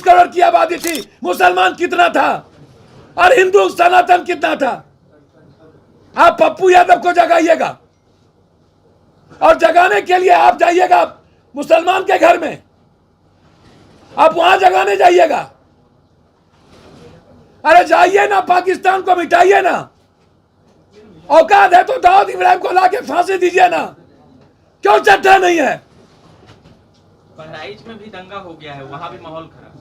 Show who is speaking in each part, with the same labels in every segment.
Speaker 1: करोड़ की आबादी थी, मुसलमान कितना था और हिंदू सनातन कितना था। आप पप्पू यादव को जगाइएगा और जगाने के लिए आप जाइएगा मुसलमान के घर में, आप वहां जगाने जाइएगा। अरे जाइए ना, पाकिस्तान को मिटाइए ना। औकात है तो दाऊद इब्राहिम को लाके फांसी दीजिए ना, क्यों चट्टा नहीं है।
Speaker 2: बहराइच में भी दंगा हो गया है, वहां भी माहौल खराब।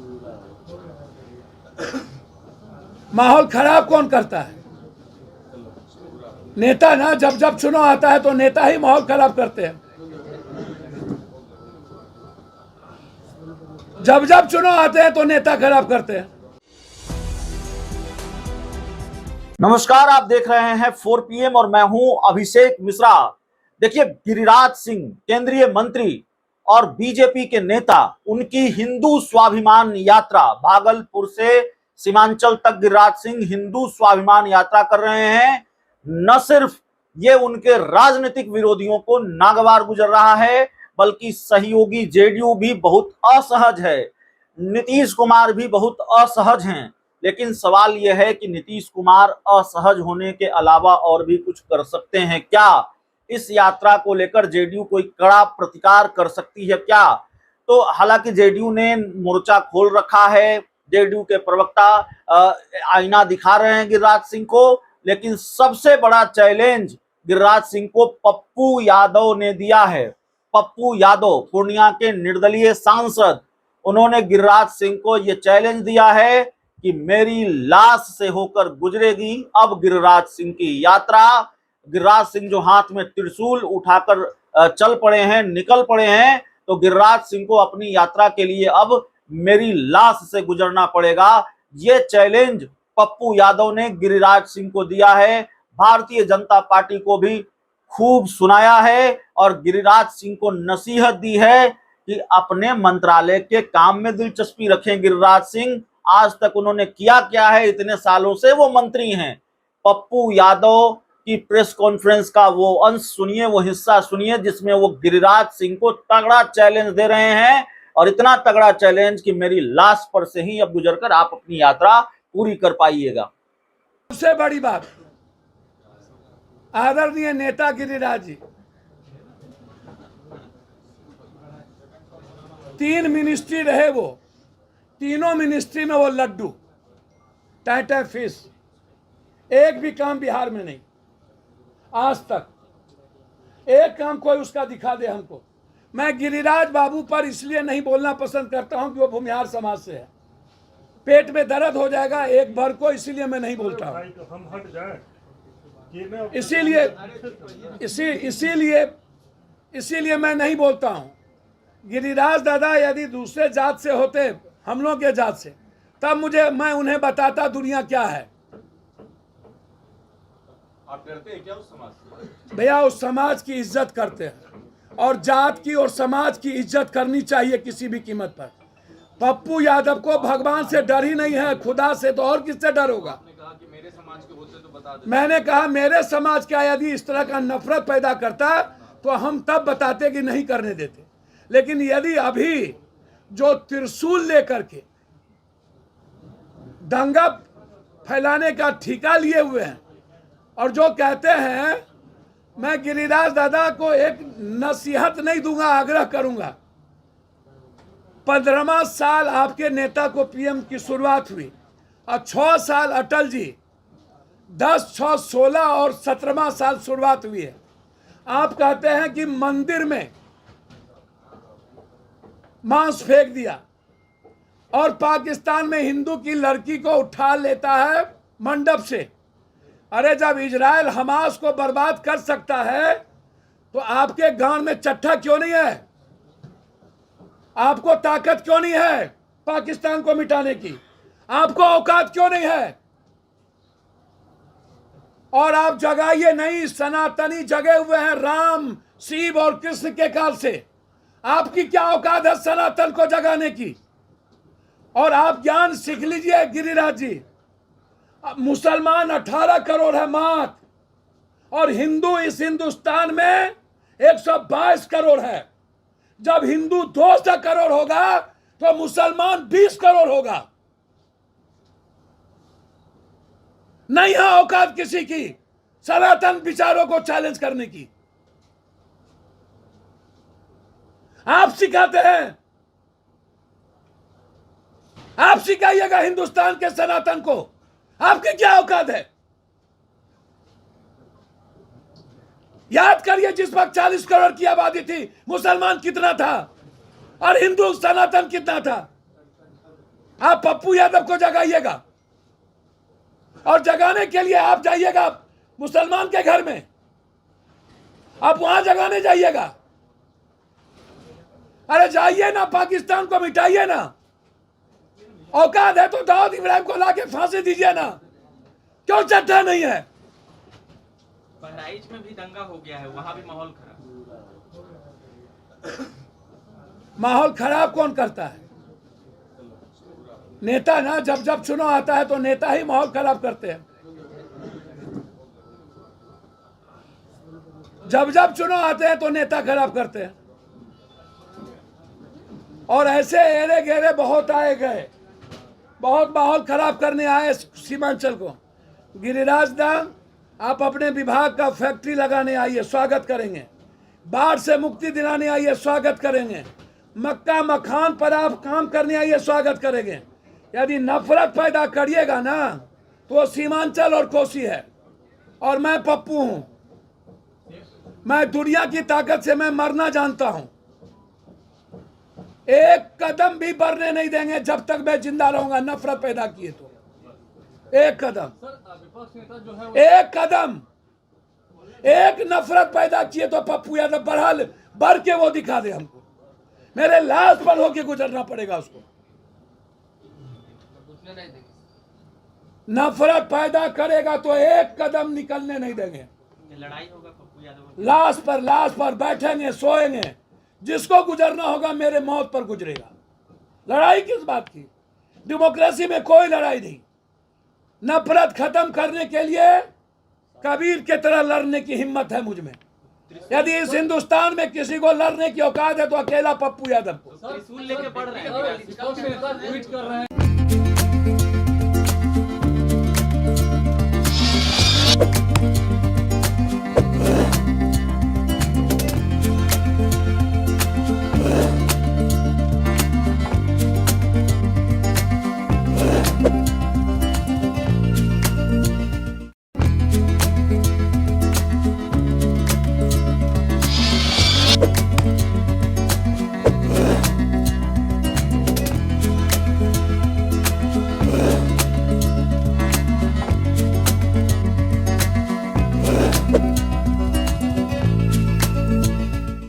Speaker 1: माहौल खराब कौन करता है? नेता ना, जब जब चुनाव आता है तो नेता ही माहौल खराब करते हैं। जब जब चुनाव आते हैं तो नेता खराब करते हैं।
Speaker 3: नमस्कार, आप देख रहे हैं 4 PM और मैं हूं अभिषेक मिश्रा। देखिए, गिरिराज सिंह केंद्रीय मंत्री और बीजेपी के नेता, उनकी हिंदू स्वाभिमान यात्रा भागलपुर से सीमांचल तक गिरिराज सिंह हिंदू स्वाभिमान यात्रा कर रहे हैं। न सिर्फ ये उनके राजनीतिक विरोधियों को नागवार गुजर रहा है, बल्कि सहयोगी जेडीयू भी बहुत असहज है, नीतीश कुमार भी बहुत असहज हैं। लेकिन सवाल यह है कि नीतीश कुमार असहज होने के अलावा और भी कुछ कर सकते हैं क्या? इस यात्रा को लेकर जेडीयू कोई कड़ा प्रतिकार कर सकती है क्या? तो हालांकि जेडीयू ने मोर्चा खोल रखा है, जेडीयू के प्रवक्ता आईना दिखा रहे हैं गिरिराज सिंह को, लेकिन सबसे बड़ा चैलेंज गिरिराज सिंह को पप्पू यादव ने दिया है। पप्पू यादव पूर्णिया के निर्दलीय सांसद, उन्होंने गिरिराज सिंह को यह चैलेंज दिया है कि मेरी लाश से होकर गुजरेगी अब गिरिराज सिंह की यात्रा। गिरिराज सिंह जो हाथ में त्रिशूल उठाकर चल पड़े हैं, निकल पड़े हैं, तो गिरिराज सिंह को अपनी यात्रा के लिए अब मेरी लाश से गुजरना पड़ेगा। ये चैलेंज पप्पू यादव ने गिरिराज सिंह को दिया है। भारतीय जनता पार्टी को भी खूब सुनाया है और गिरिराज सिंह को नसीहत दी है कि अपने मंत्रालय के काम में दिलचस्पी रखें। गिरिराज सिंह, आज तक उन्होंने किया क्या है? इतने सालों से वो मंत्री हैं। पप्पू यादव की प्रेस कॉन्फ्रेंस का वो अंश सुनिए, वो हिस्सा सुनिए, जिसमें वो गिरिराज सिंह को तगड़ा चैलेंज दे रहे हैं, और इतना तगड़ा चैलेंज कि मेरी लाश पर से ही अब गुजरकर आप अपनी यात्रा पूरी कर पाइएगा।
Speaker 1: सबसे बड़ी बात, आदरणीय नेता गिरिराज जी 3 मिनिस्ट्री रहे, वो तीनों मिनिस्ट्री में वो लड्डू टाइटर फिश, एक भी काम बिहार में नहीं। आज तक एक काम कोई उसका दिखा दे हमको। मैं गिरिराज बाबू पर इसलिए नहीं बोलना पसंद करता हूं कि वो भूमिहार समाज से है, पेट में दर्द हो जाएगा एक बार को, इसीलिए मैं नहीं बोलता हूं। इसीलिए मैं नहीं बोलता हूं। गिरिराज दादा यदि दूसरे जात से होते, हम लोग के जात से, तब मैं उन्हें बताता दुनिया क्या है।
Speaker 2: आप डरते हैं क्या उस समाज से?
Speaker 1: भैया, उस समाज की इज्जत करते हैं और जात की और समाज की इज्जत करनी चाहिए किसी भी कीमत पर। पप्पू यादव को भगवान से डर ही नहीं है, खुदा से तो और किससे डर होगा?
Speaker 2: आपने कहा कि मेरे समाज के होते तो बता देते।
Speaker 1: मैंने कहा मेरे समाज का यदि इस तरह का नफरत पैदा करता तो हम तब बताते कि नहीं करने देते। लेकिन यदि अभी जो त्रिशूल लेकर के दंगा फैलाने का ठेका लिए हुए हैं और जो कहते हैं, मैं गिरिराज दादा को एक नसीहत नहीं दूंगा, आग्रह करूंगा। 15वां साल आपके नेता को पीएम की शुरुआत हुई और 6 साल अटल जी, 10, 6, 16 और 17वां साल शुरुआत हुई है। आप कहते हैं कि मंदिर में मांस फेंक दिया और पाकिस्तान में हिंदू की लड़की को उठा लेता है मंडप से। अरे जब इजराइल हमास को बर्बाद कर सकता है तो आपके गांव में चट्टा क्यों नहीं है? आपको ताकत क्यों नहीं है पाकिस्तान को मिटाने की? आपको औकात क्यों नहीं है? और आप जगाइए नहीं, सनातनी जगे हुए हैं राम, शिव और कृष्ण के काल से। आपकी क्या औकात है सनातन को जगाने की? और आप ज्ञान सीख लीजिए गिरिराज जी। मुसलमान 18 करोड़ है मात्र, और हिंदू इस हिंदुस्तान में 122 करोड़ है। जब हिंदू 200 करोड़ होगा तो मुसलमान 20 करोड़ होगा। नहीं है औकात किसी की सनातन विचारों को चैलेंज करने की। आप सिखाते हैं, आप सिखाइएगा हिंदुस्तान के सनातन को। आपकी क्या औकात है? याद करिए, जिस वक्त 40 करोड़ की आबादी थी, मुसलमान कितना था और हिंदू सनातन कितना था? आप पप्पू यादव को जगाइएगा, और जगाने के लिए आप जाइएगा मुसलमान के घर में, आप वहां जगाने जाइएगा। अरे जाइए ना, पाकिस्तान को मिटाइए ना। औकात है तो दाऊद इब्राहिम को लाके फांसी दीजिए ना। क्यों चट्टा नहीं है?
Speaker 2: बहराइच में भी दंगा हो गया है, वहां भी माहौल खराब।
Speaker 1: माहौल खराब कौन करता है? नेता ना। जब जब चुनाव आता है तो नेता ही माहौल खराब करते हैं। जब जब चुनाव आते हैं तो नेता खराब करते हैं। और ऐसे एरे गेरे बहुत आए गए, बहुत माहौल खराब करने आए सीमांचल को। गिरिराज दा, आप अपने विभाग का फैक्ट्री लगाने आइए, स्वागत करेंगे। बाढ़ से मुक्ति दिलाने आइए, स्वागत करेंगे। मक्का मखान पर आप काम करने आइए, स्वागत करेंगे। यदि नफरत पैदा करिएगा ना, तो वो सीमांचल और कोसी है। और मैं पप्पू हूं, मैं दुनिया की ताकत से मैं मरना जानता हूं। एक कदम भी बढ़ने नहीं देंगे जब तक मैं जिंदा रहूंगा। नफरत पैदा किए तो एक कदम, एक कदम, एक नफरत पैदा किए तो पप्पू यादव बढ़ के वो दिखा दे हमको। मेरे लाश पर होके गुजरना पड़ेगा उसको। नफरत पैदा करेगा तो एक कदम निकलने नहीं देंगे।
Speaker 2: लड़ाई होगा पप्पू यादव।
Speaker 1: लाश पर बैठेंगे, सोएंगे। जिसको गुजरना होगा मेरे मौत पर गुजरेगा। लड़ाई किस बात की? डेमोक्रेसी में कोई लड़ाई नहीं। नफरत खत्म करने के लिए कबीर के तरह लड़ने की हिम्मत है मुझ में। यदि इस हिंदुस्तान में किसी को लड़ने की औकात है तो अकेला पप्पू यादव को।
Speaker 2: त्रिशूल लेके बढ़ रहे हैं।